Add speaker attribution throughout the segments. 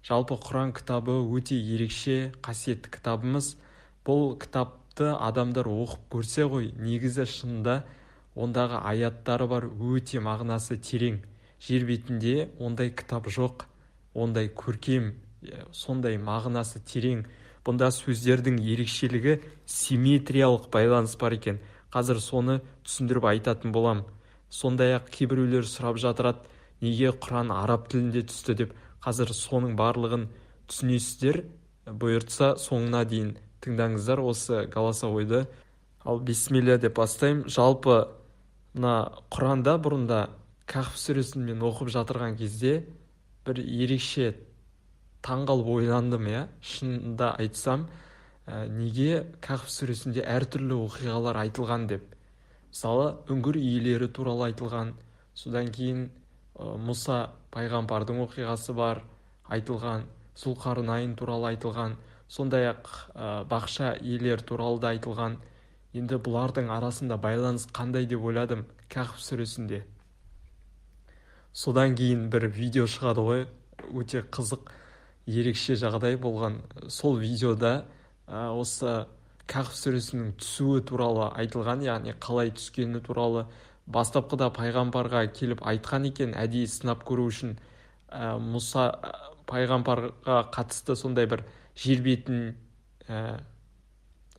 Speaker 1: Жалпы Құран кітабы өте ерекше, қасиетті кітабымыз. Бұл кітапты адамдар оқып көрсе ғой, негізі шынында ондағы аяттары бар, өте мағынасы терең. Жер бетінде ондай кітап жоқ, ондай көркем, сондай мағынасы терең. Бұнда сөздердің ерекшелігі симметриялық байланыс бар екен. Қазір соны түсіндіріп айтатын болам. Сондай-ақ кейбіреулер сұрап жатырады, неге Құран араб тілінде түсті деп. Қазір соның барлығын түсінесіздер. Бұйыртса соңына дейін тыңдаңыздар осы голосовойды. Ал бисмилля деп бастаймын. Жалпы мына Құранда бұрында Кахф сүресін мен оқып жатырған кезде бір ерекше таңғалып ойландым, шынында айтсам, неге Кахф сүресінде әртүрлі оқиғалар айтылған деп. Мысалы, үңгір иелері туралы айтылған, содан кейін Мұса пайғамбардың оқиғасы бар айтылған, Зұлқарнайн туралы айтылған, сондай-ақ бақша иелері туралы да айтылған. Енді бұлардың арасында байланыс қандай деп ойладым Кахф сүресінде. Содан кейін бір видео шығады ғой, өте қызық, ерекше жағдай болған. Сол видеода осы Кахф сүресінің түсуі туралы айтылған, яғни қалай түскені туралы. Бастапқыда пайғамбарға келіп айтқан екен, әдейі сынап көру үшін. Мұса пайғамбарға қатысты сондай бір жер бетін,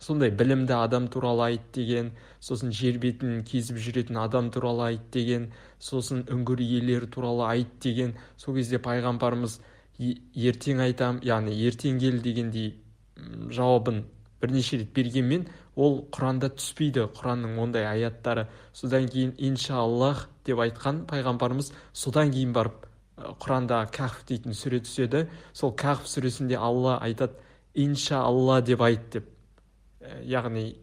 Speaker 1: сондай білімді адам туралы айт деген, сосын жер бетін кезіп жүретін адам туралы айт деген, сосын үңгір иелері туралы айт деген. Сол кезде пайғамбарымыз ертең айтам, яғни ертең кел дегендей жауабын бірнеше рет бергенмен, ол Құранда түспейді, Құранның ондай аяттары. Содан кейін иншаллах деп айтқан пайғамбарымыз, содан кейін барып Құранда Кахф дейтін сүре түседі. Сол Кахф сүресінде Алла айтады, иншалла деп айт деп. Яғни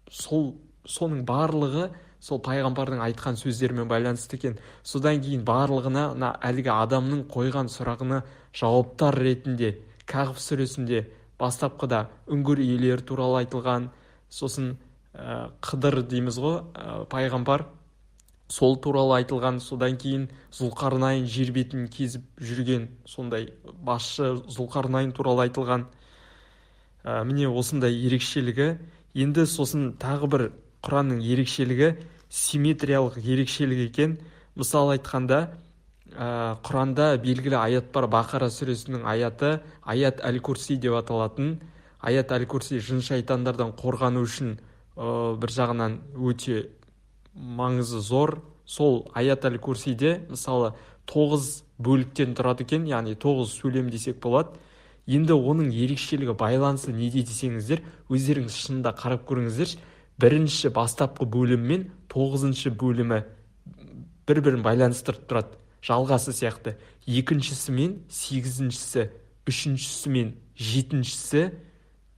Speaker 1: соның барлығы сол пайғамбардың айтқан сөздерімен байланысты екен. Содан кейін барлығына әлгі адамның қойған сұрағына жауаптар ретінде Кахф сүресінде бастапқыда үңгір иелері туралы айтылған, сосын Қыдыр дейміз ғой, пайғамбар, сол туралы айтылған. Содан кейін Зұлқарнайн жер бетін кезіп жүрген сондай басшы Зұлқарнайн туралы айтылған. Міне осындай ерекшелігі. Енді сосын тағы бір Құранның ерекшелігі симметриялық ерекшелік екен. Мысалы айтқанда, Құранда белгілі аят бар, Бақара сүресінің аяты, аят әл-Курси деп аталатын. Аят әл-Курси жын шайтандардан қорғану үшін бір жағынан өте маңызы зор. Сол аят әл-Курсиде мысалы 9 бөліктен тұрады екен, яғни 9 сөйлем десек болады. Енді оның ерекшелігі, байланысы неде десеңіздер, өздеріңіз шынында қарап көріңіздер. Бірінші бастапқы бөлім мен 9-шы бөлімі бір-бірін байланыстырып тұрады, жалғасы сияқты. Екіншісі мен 8-шісі, үшіншісі мен 7-шісі,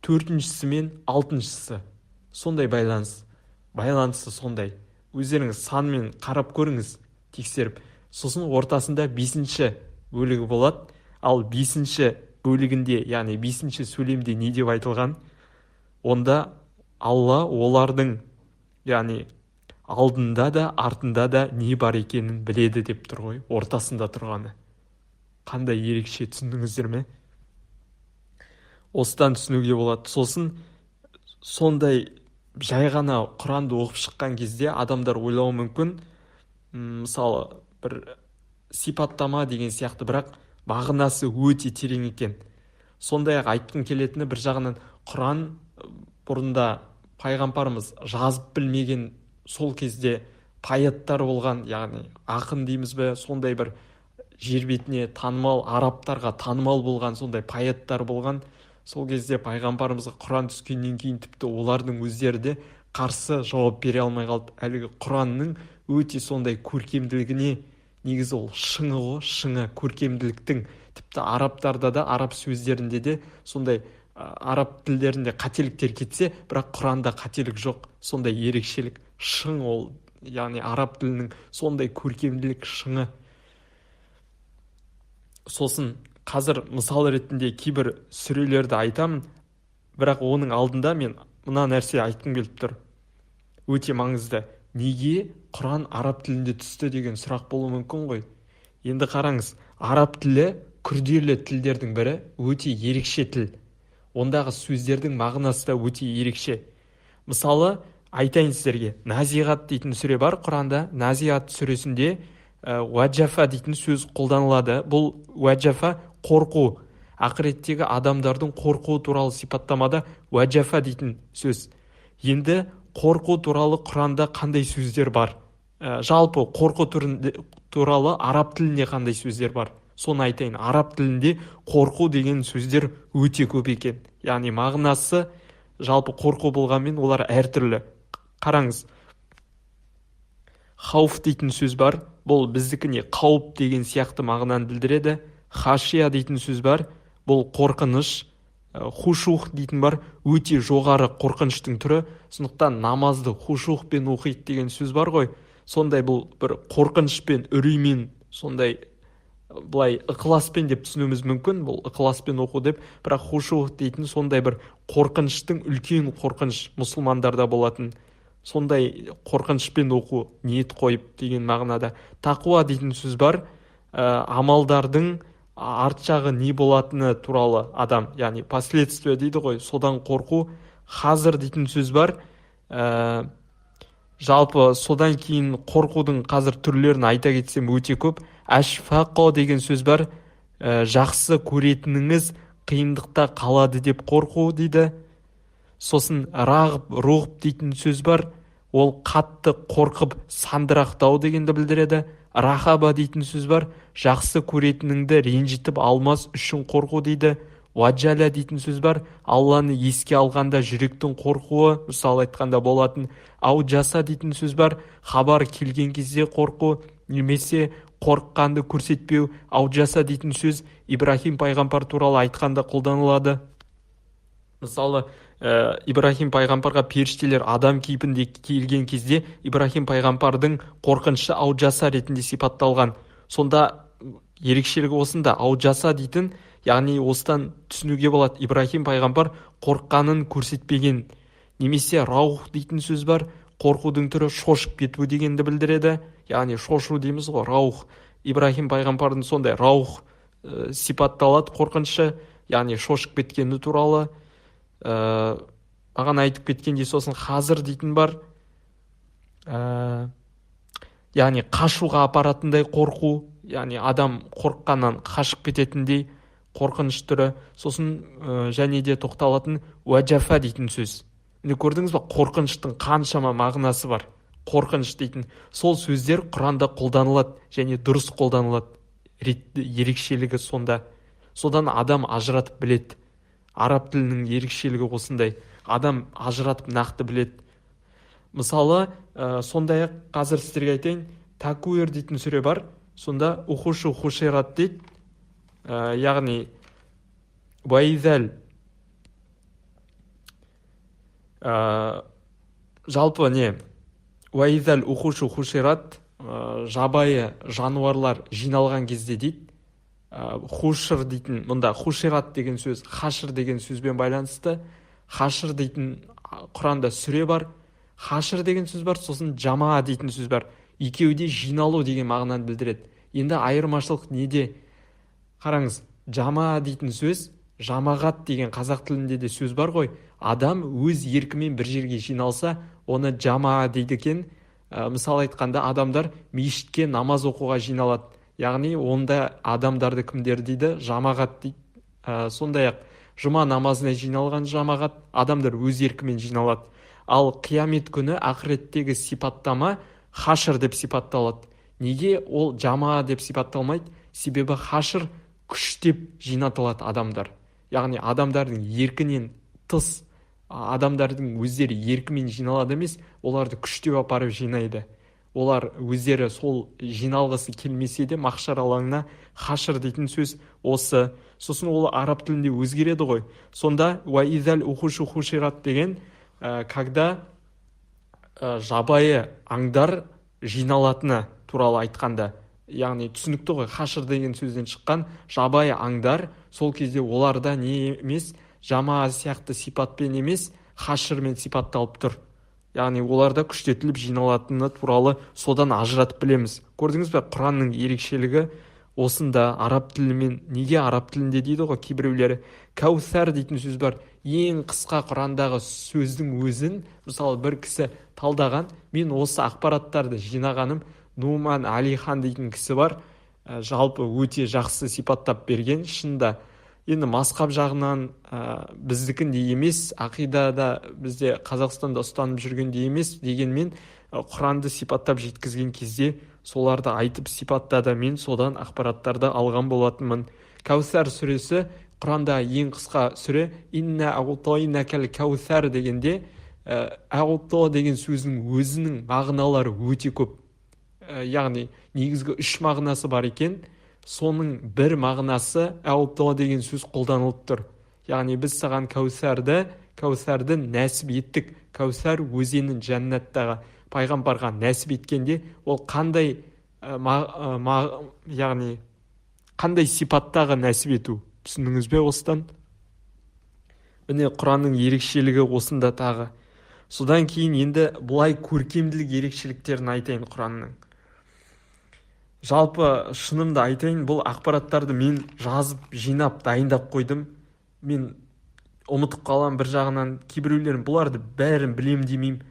Speaker 1: 4-шісі мен 6-шысы. Сондай байланысы сондай. Өздеріңіз санмен қарап көріңіз, тексеріп. Сосын ортасында 5-ші бөлігі болады. Ал 5-ші бөлігінде, яғни 5-ші сөйлемде не деп айтылған? Онда Алла олардың, яғни алдында да, артында да не бар екенін біледі деп тұр ғой, ортасында тұрғаны. Қандай ерекше, түсіндіңіздер ме? Осыдан түсінуге болады. Сосын сондай жай ғана Құранды оқып шыққан кезде адамдар ойлауы мүмкін, мысалы бір сипаттама деген сияқты, бірақ мағынасы өте терең екен. Сондай-ақ айтқым келетіні, бір жағынан Құран бұрында пайғамбарымыз жазып білмеген, сол кезде паяттар болған, яғни ақын дейміз бе, сондай бір жер бетіне танымал, арабтарға танымал болған сондай паяттар болған. Сол кезде пайғамбарымызға Құран түскеннен кейін тіпті олардың өздері де қарсы жауап бере алмай қалды. Әлгі Құранның өте сондай көркемділігіне, негізі ол шыңы ғой, шыңы көркемділіктің. Тіпті арабтарда да, араб сөздерінде де сондай араб тілдерінде қателіктер кетсе, бірақ Құранда қателік жоқ. Сондай ерекшелік, шың ол, яғни араб тілінің сондай көркемділік шыңы. Сосын қазір мысал ретінде кейбір сүрелерді айтамын, бірақ оның алдында мен мына нәрсе айтқым келіп тұр. Өте маңызды. Неге Құран араб тілінде түсті деген сұрақ болуы мүмкін ғой. Енді қараңыз, араб тілі күрделі тілдердің бірі, өте ерекше тіл. Ондағы сөздердің мағынасы да өте ерекше. Мысалы, айтайын сіздерге, назиғат дейтін сүре бар Құранда. Назиғат сүресінде уаджафа дейтін сөз қолданылады. Бұл уаджафа қорқу. Ақыреттегі адамдардың қорқуы туралы сипаттамада уаджафа дейтін сөз. Енді қорқу туралы Құранда қандай сөздер бар? Жалпы қорқу туралы араб тілінде қандай сөздер бар? Соны айтайын. Араб тілінде қорқу деген сөздер өте көп екен. Яғни мағынасы жалпы қорқу болғанмен олар әртүрлі. Қараңыз. Хауф дейтін сөз бар. Бұл біздікіне қауіп деген сияқты мағынаны білдіреді. Хашия дейтін сөз бар. Бұл қорқыныш. Хушух дейтін бар. Өте жоғары қорқыныштың түрі. Сондықтан намазды хушухпен оқиды деген сөз бар ғой. Сондай бұл бір қорқынышпен, үреймен, сондай былай ықыласпен деп түсінуіміз мүмкін. Бұл ықыласпен оқу деп, бірақ хушух дейтін сондай бір қорқыныштың үлкен қорқыныш мұсылмандарда болатын. Сондай қорқынышпен оқу, ниет қойып деген мағынада. Тақуа дейтін сөз бар. Амалдардың арт жағы не болатыны туралы адам, яғни последствия дейді ғой, содан қорқу. Хазыр дейтін сөз бар. Жалпы содан кейін қорқудың қазір түрлерін айта кетсем өте көп. Әшфақо деген сөз бар. Жақсы көретініңіз қиындықта қалады деп қорқу дейді. Сосын рағып, руғып дейтін сөз бар. Ол қатты қорқып сандырақтау дегенді білдіреді. Рахаба дейтін сөз бар. Жақсы көретініңді ренжітіп алмас үшін қорқу дейді. Уаджаля дейтін сөз бар. Алланы еске алғанда жүректің қорқуы, мысалы айтқанда болатын. Аужаса дейтін сөз бар. Хабар келген кезде қорқу, немесе қорыққанды көрсетпеу. Аужаса дейтін сөз Ибрахим пайғамбар туралы айтқанда қолданылады. Мысалы, Ибрахим пайғамбарға періштелер адам кейпінде келген кезде Ибрахим пайғамбардың қорқынышы аужаса ретінде сипатталған. Сонда ерекшелігі осында. Аужаса дейтін, яғни осыдан түсінуге болады, Ибрахим пайғамбар қорыққанын көрсетпеген. Немесе раух дейтін сөз бар. Қорқудың түрі шошып кету дегенді білдіреді. Яғни шошу дейміз ғой, раух. Ибрахим пайғамбардың сондай раух сипатталады қорқынышы, яғни шошып кеткені туралы. Маған айтып кеткенде сосын хазыр дейтін бар. Яғни қашуға апаратындай қорқу, яғни адам қорыққаннан қашып кететіндей қорқыныш түрі. Сосын және де тоқталатын уаджафа дейтін сөз. Міне көрдіңіз ба, қорқыныштың қаншама мағынасы бар. Қорқыныш дейтін сол сөздер Құранда қолданылады және дұрыс қолданылады. Ерекшелігі сонда. Содан адам ажыратып біледі. Араб тілінің ерекшелігі осындай. Адам ажыратып нақты біледі. Мысалы, сондай-ақ қазір сіздерге айтайын, Такуир дейтін сүре бар. Сонда ухушу хушират дейді. Яғни вайзәл, жалпы не? Вайзәл ухушу хушират, жабайы жануарлар жиналған кезде дейді. Хушыр дейтін, мұнда хушират деген сөз хашыр деген сөзбен байланысты. Хашыр дейтін Құранда сүре бар. Хашыр деген сөз бар, сосын жамаа дейтін сөз бар. Екеуде жиналу деген мағынаны білдіреді. Енді айырмашылық неде? Қараңыз, жамаа дейтін сөз, жамағат деген қазақ тілінде де сөз бар ғой. Адам өз еркімен бір жерге жиналса, оны жамаа дейді екен. Мысалы айтқанда адамдар мешітке намаз оқуға жиналады. Яғни онда адамдарды кімдер дейді? Жамағат дейді. Сондай-ақ жұма намазына жиналған жамағат, адамдар өз еркімен жиналады. Ал қиямет күні ақыреттегі сипаттама хашыр деп сипатталады. Неге ол жамаа деп сипатталмайды? Себебі хашыр күштеп жинатылады адамдар. Яғни адамдардың еркінен тыс, адамдардың өздері еркімен жиналады емес, оларды күштеп апарып жинайды. Олар өздері сол жиналғысы келмесе де махшар алаңына хашыр дейтін сөз осы. Сосын ол араб тілінде өзгереді ғой. Сонда уаизәл ухушу хушират деген, когда жабайы аңдар жиналатыны туралы айтқанда, яғни түсінікті ғой, хашыр деген сөзден шыққан жабайы аңдар, сол кезде оларда не емес, жамаа сияқты сипатпен емес, хашырмен сипатталып тұр. Яғни оларда күштетіліп жиналатыны туралы содан ажыратып білеміз. Көрдіңіз бе, Құранның ерекшелігі осында араб тілімен, неге араб тілінде дейді ғой кейбіреулері, кәусар дейтін сөз бар. Ең қысқа Құрандағы сөздің өзін мысалы бір кісі талдаған. Мен осы ақпараттарды жинағаным, Нуман Алихан дейтін кісі бар. Жалпы өте жақсы сипаттап берген. Шынында енді мазхаб жағынан біздікіндей емес, ақидада бізде Қазақстанда ұстанып жүргендей емес, дегенмен Құранды сипаттап жеткізген кезде соларды айтып сипаттады. Мен содан ақпараттарды алған болатынмын. Кәусар сүресі Құранда ең қысқа сүре. Инна аутойнакал кәусар дегенде ауто деген сөздің өзінің мағыналары өте көп. Яғни негізгі 3 мағынасы бар екен. Соның бір мағынасы ауто деген сөз қолданылып тұр. Яғни біз саған кәусарды нәсіп еттік. Кәусар өзенін жәннаттағы пайғамбарға нәсіп еткенде ол қандай яғни қандай сипаттағы нәсіп ету, түсіндіңіз бе осыдан? Міне Құранның ерекшелігі осында тағы. Содан кейін енді бұлай көркемділік ерекшеліктерін айтайын Құранның. Жалпы шынымды айтайын, бұл ақпараттарды мен жазып, жинап, дайындап қойдым. Мен ұмытып қалам бір жағынан, кейбіреулерін бұларды бәрін білем демеймін.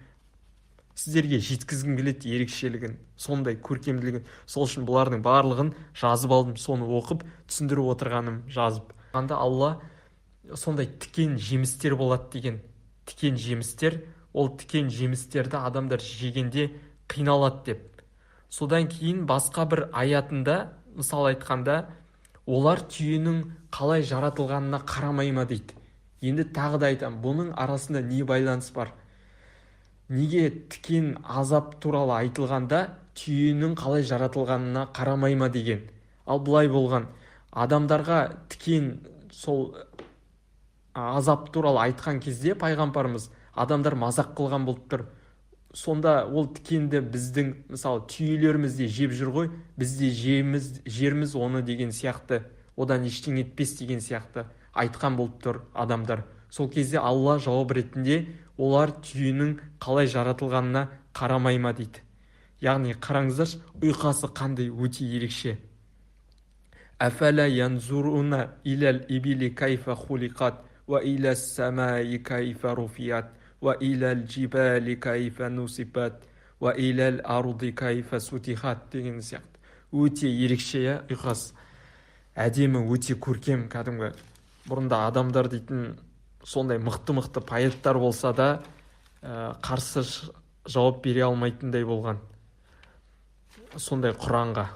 Speaker 1: Сіздерге жеткізгім келеді ерекшелігін, сондай көркемділігін. Сол үшін бұлардың барлығын жазып алдым, соны оқып, түсіндіріп отырғаным жазып. Анда Алла сондай тікен жемістер болады деген. Тікен жемістер, ол тікен жемістерді адамдар жегенде қиналады деп. Содан кейін басқа бір аятында, мысал айтқанда, олар түйенің қалай жаратылғанына қарамай ма дейді. Енді тағы да айтам, бұның арасында не байланыс бар? Неге тікен азап туралы айтылғанда түйенің қалай жаратылғанына қарамай ма деген? Ал бұлай болған, адамдарға тікен сол азап туралы айтқан кезде пайғамбарымыз адамдар мазақ қылған болып тұр. Сонда ол тікенді біздің, мысалы, түйелеріміз де жеп жүр ғой, біз де жеріміз оны деген сияқты, одан ештеңе етпес деген сияқты айтқан болып тұр адамдар. Сол кезде Алла жауап ретінде олар түйенің қалай жаратылғанына қарамай ма дейді. Яғни қараңыздаршы, ұйқасы қандай өте ерекше. Афала янзуруна илал ибили кайфа хулиқат ва илас самаи кайфа руфият ва илал джибали кайфа нусибат ва илал арди кайфа сутихат деген сияқты. Өте ерекше ұйқас. Әдемі, өте көркем, кәдімгі. Бұрында адамдар дейтін сондай мықты поэттар болса да қарсы жауап бере алмайтындай болған. Сондай Құранға.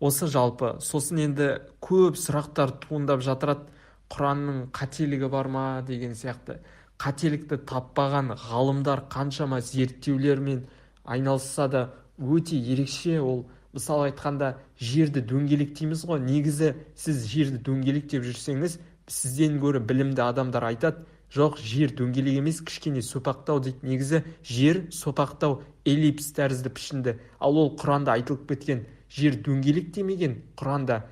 Speaker 1: Осы жалпы. Сосын енді көп сұрақтар туындап жатырады. Құранның қателігі бар ма деген сияқты. Қателікті таппаған ғалымдар қаншама зерттеулермен айналысса да өте ерекше. Ол мысал айтқанда жерді дөңгелек дейміз ғой. Негізі сіз жерді дөңгелек деп жүрсеңіз, сізден гөрі білімді адамдар айтады, жоқ, жер дөңгелек емес, кішкене сопақтау дейді. Негізі жер сопақтау, эллипс тәрізді пішінді. Ал ол Құранда айтылып кеткен. Жер дөңгелек демеген. Құранда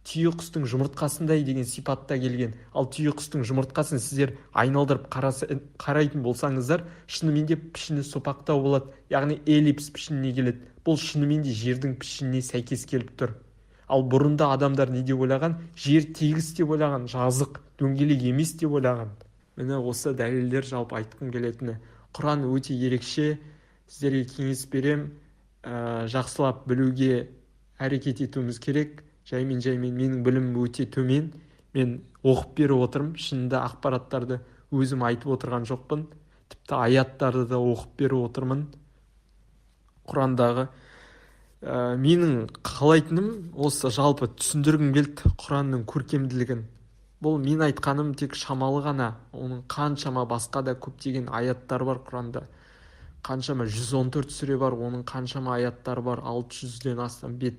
Speaker 1: түйе құстың жұмыртқасындай деген сипатта келген. Ал түйе құстың жұмыртқасын сіздер айналдырып қарайтын болсаңыздар, шынымен де пішіні сопақтау болады. Яғни эллипс пішініне келеді. Бұл шынымен де жердің пішініне сәйкес келіп тұр. Ал бұрында адамдар не деп ойлаған? Жер тегіс деп ойлаған, жазық, дөңгелек емес деп ойлаған. Міне осы дәлелдер жалпы айтқым келетіні. Құран өте ерекше. Сіздерге кеңес берем, жақсылап білуге әрекет етуіміз керек. Жаймен менің білімім өте төмен. Мен оқып беріп отырмын. Шынында ақпараттарды өзім айтып отырған жоқпын. Тіпті аяттарды да оқып беріп отырмын. Құрандағы менің қалайтыным осы жалпы түсіндіргім келді Құранның көркемділігін. Бұл мен айтқаным тек шамалы ғана. Оның қаншама басқа да көптеген аяттар бар Құранда. Қаншама 114 сүре бар, оның қаншама аяттары бар, 600-ден астам бет.